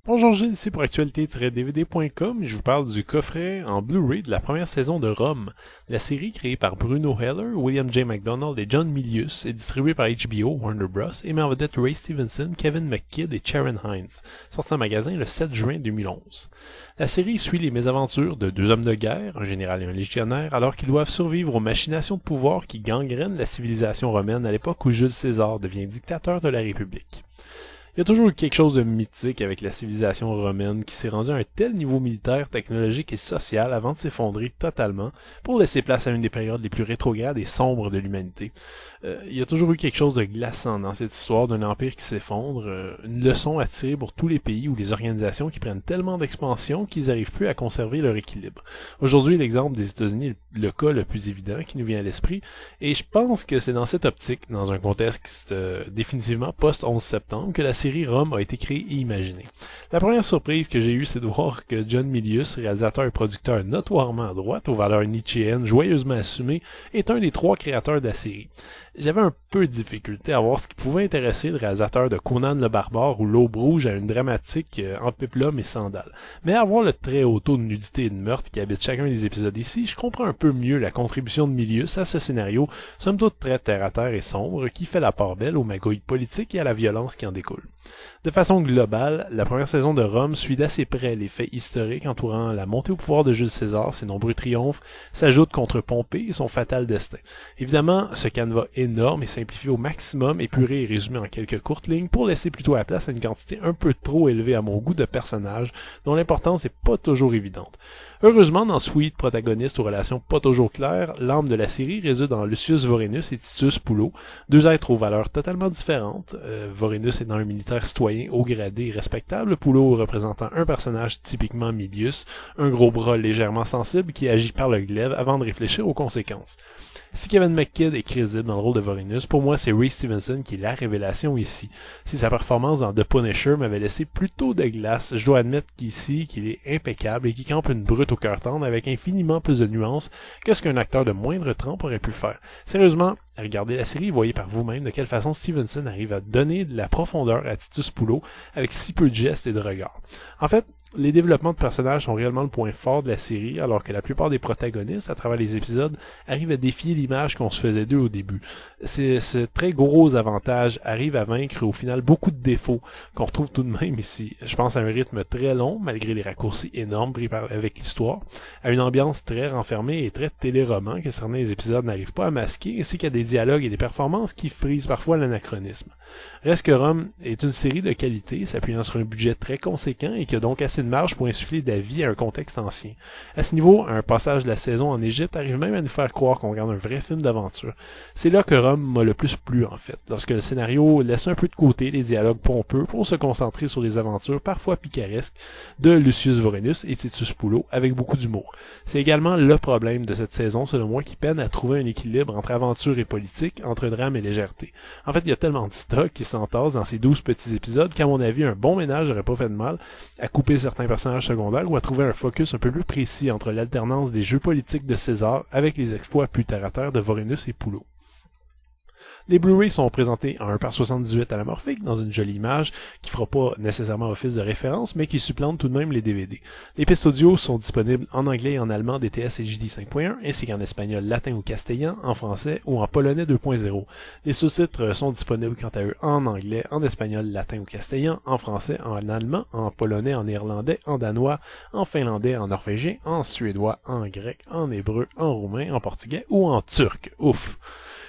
Bonjour Gilles, ici pour actualité-dvd.com et je vous parle du coffret en Blu-ray de la première saison de Rome. La série créée par Bruno Heller, William J. McDonald et John Milius est distribuée par HBO, Warner Bros. Et met en vedette Ray Stevenson, Kevin McKidd et Sharon Hines, sortie en magasin le 7 juin 2011. La série suit les mésaventures de deux hommes de guerre, un général et un légionnaire, alors qu'ils doivent survivre aux machinations de pouvoir qui gangrènent la civilisation romaine à l'époque où Jules César devient dictateur de la République. Il y a toujours eu quelque chose de mythique avec la civilisation romaine qui s'est rendue à un tel niveau militaire, technologique et social avant de s'effondrer totalement pour laisser place à une des périodes les plus rétrogrades et sombres de l'humanité. Il y a toujours eu quelque chose de glaçant dans cette histoire d'un empire qui s'effondre, une leçon à tirer pour tous les pays ou les organisations qui prennent tellement d'expansion qu'ils n'arrivent plus à conserver leur équilibre. Aujourd'hui, l'exemple des États-Unis est le cas le plus évident qui nous vient à l'esprit, et je pense que c'est dans cette optique, dans un contexte définitivement post-11 septembre, que la série Rome a été créée et imaginée. La première surprise que j'ai eue, c'est de voir que John Milius, réalisateur et producteur notoirement à droite, aux valeurs nietzschéennes joyeusement assumées, est un des trois créateurs de la série. J'avais un peu de difficulté à voir ce qui pouvait intéresser le réalisateur de Conan le Barbare ou L'Aube Rouge à une dramatique en péplum et sandales. Mais à voir le très haut taux de nudité et de meurtre qui habite chacun des épisodes ici, je comprends un peu mieux la contribution de Milius à ce scénario, somme toute très terre-à-terre et sombre, qui fait la part belle aux magouilles politiques et à la violence qui en découle. De façon globale, la première saison de Rome suit d'assez près les faits historiques entourant la montée au pouvoir de Jules César, ses nombreux triomphes, s'ajoutent contre Pompée et son fatal destin. Évidemment, ce canevas énorme est simplifié au maximum, épuré et résumé en quelques courtes lignes pour laisser plutôt la place à une quantité un peu trop élevée à mon goût de personnages dont l'importance n'est pas toujours évidente. Heureusement, dans ce fouillis de protagonistes aux relations pas toujours claires, l'âme de la série réside en Lucius Vorenus et Titus Pullo, deux êtres aux valeurs totalement différentes, Vorenus étant un militaire citoyen haut gradé et respectable, Pullo représentant un personnage typiquement Milius, un gros bras légèrement sensible qui agit par le glaive avant de réfléchir aux conséquences. Si Kevin McKidd est crédible dans le rôle de Vorenus, pour moi c'est Ray Stevenson qui est la révélation ici. Si sa performance dans The Punisher m'avait laissé plutôt de glace, je dois admettre qu'ici qu'il est impeccable et qu'il campe une brute au cœur tendre avec infiniment plus de nuances que ce qu'un acteur de moindre trempe aurait pu faire. Sérieusement, regardez la série et voyez par vous-même de quelle façon Stevenson arrive à donner de la profondeur à Titus Pullo avec si peu de gestes et de regards. En fait, les développements de personnages sont réellement le point fort de la série, alors que la plupart des protagonistes, à travers les épisodes, arrivent à défier l'image qu'on se faisait d'eux au début. Ce très gros avantage arrive à vaincre au final beaucoup de défauts qu'on retrouve tout de même ici. Je pense à un rythme très long, malgré les raccourcis énormes pris avec l'histoire, à une ambiance très renfermée et très téléroman que certains épisodes n'arrivent pas à masquer, ainsi qu'à des dialogues et des performances qui frisent parfois l'anachronisme. Reste que Rome est une série de qualité, s'appuyant sur un budget très conséquent et qui a donc assez de marge pour insuffler de la vie à un contexte ancien. À ce niveau, un passage de la saison en Égypte arrive même à nous faire croire qu'on regarde un vrai film d'aventure. C'est là que Rome m'a le plus plu en fait, lorsque le scénario laisse un peu de côté les dialogues pompeux pour se concentrer sur les aventures parfois picaresques de Lucius Vorenus et Titus Pullo avec beaucoup d'humour. C'est également le problème de cette saison selon moi qui peine à trouver un équilibre entre aventure et politique, entre drame et légèreté. En fait, il y a tellement de stock qui s'entasse dans ces 12 petits épisodes qu'à mon avis, un bon ménage n'aurait pas fait de mal à couper certains personnages secondaires ou à trouver un focus un peu plus précis entre l'alternance des jeux politiques de César avec les exploits plus terre-à-terre de Vorenus et Pullo. Les Blu-ray sont présentés en 1:78 anamorphique dans une jolie image qui fera pas nécessairement office de référence mais qui supplante tout de même les DVD. Les pistes audio sont disponibles en anglais et en allemand DTS et JD 5.1 ainsi qu'en espagnol, latin ou castillan, en français ou en polonais 2.0. Les sous-titres sont disponibles quant à eux en anglais, en espagnol, latin ou castillan, en français, en allemand, en polonais, en néerlandais, en danois, en finlandais, en norvégien, en suédois, en grec, en hébreu, en roumain, en portugais ou en turc. Ouf!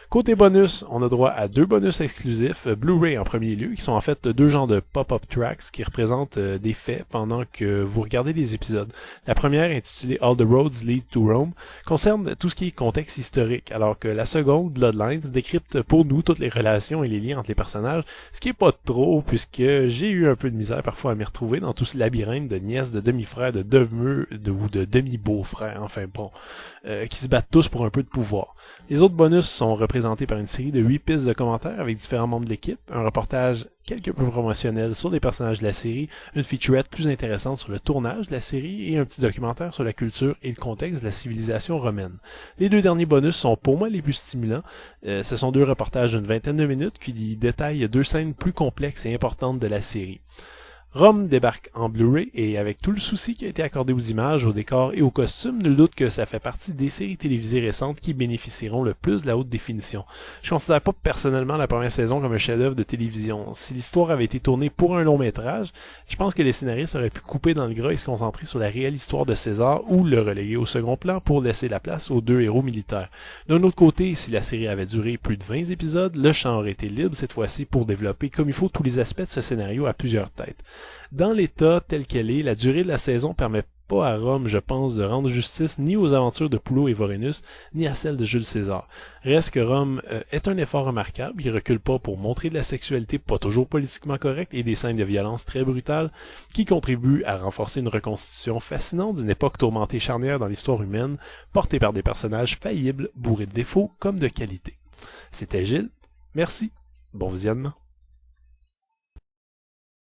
Côté bonus, on a droit à 2 bonus exclusifs, Blu-ray en premier lieu, qui sont en fait 2 genres de pop-up tracks qui représentent des faits pendant que vous regardez les épisodes. La première, intitulée All the Roads Lead to Rome, concerne tout ce qui est contexte historique, alors que la seconde, Bloodlines, décrypte pour nous toutes les relations et les liens entre les personnages, ce qui est pas trop, puisque j'ai eu un peu de misère parfois à m'y retrouver dans tout ce labyrinthe de nièces, de demi-frères, de neveux ou de demi-beaux-frères, enfin bon, qui se battent tous pour un peu de pouvoir. Les autres bonus sont représentés par une série de 8 pistes de commentaires avec différents membres de l'équipe, un reportage quelque peu promotionnel sur les personnages de la série, une featurette plus intéressante sur le tournage de la série et un petit documentaire sur la culture et le contexte de la civilisation romaine. Les 2 derniers bonus sont pour moi les plus stimulants. Ce sont 2 reportages d'une 20aine de minutes qui détaillent 2 scènes plus complexes et importantes de la série. Rome débarque en Blu-ray et avec tout le souci qui a été accordé aux images, aux décors et aux costumes, nul doute que ça fait partie des séries télévisées récentes qui bénéficieront le plus de la haute définition. Je considère pas personnellement la première saison comme un chef-d'œuvre de télévision. Si l'histoire avait été tournée pour un long métrage, je pense que les scénaristes auraient pu couper dans le gras et se concentrer sur la réelle histoire de César ou le reléguer au second plan pour laisser la place aux deux héros militaires. D'un autre côté, si la série avait duré plus de 20 épisodes, le champ aurait été libre cette fois-ci pour développer comme il faut tous les aspects de ce scénario à plusieurs têtes. Dans l'état tel qu'elle est, la durée de la saison permet pas à Rome, je pense, de rendre justice ni aux aventures de Poulot et Vorenus, ni à celles de Jules César. Reste que Rome est un effort remarquable, qui recule pas pour montrer de la sexualité pas toujours politiquement correcte et des scènes de violence très brutales, qui contribuent à renforcer une reconstitution fascinante d'une époque tourmentée et charnière dans l'histoire humaine, portée par des personnages faillibles, bourrés de défauts comme de qualités. C'était Gilles, merci, bon visionnement.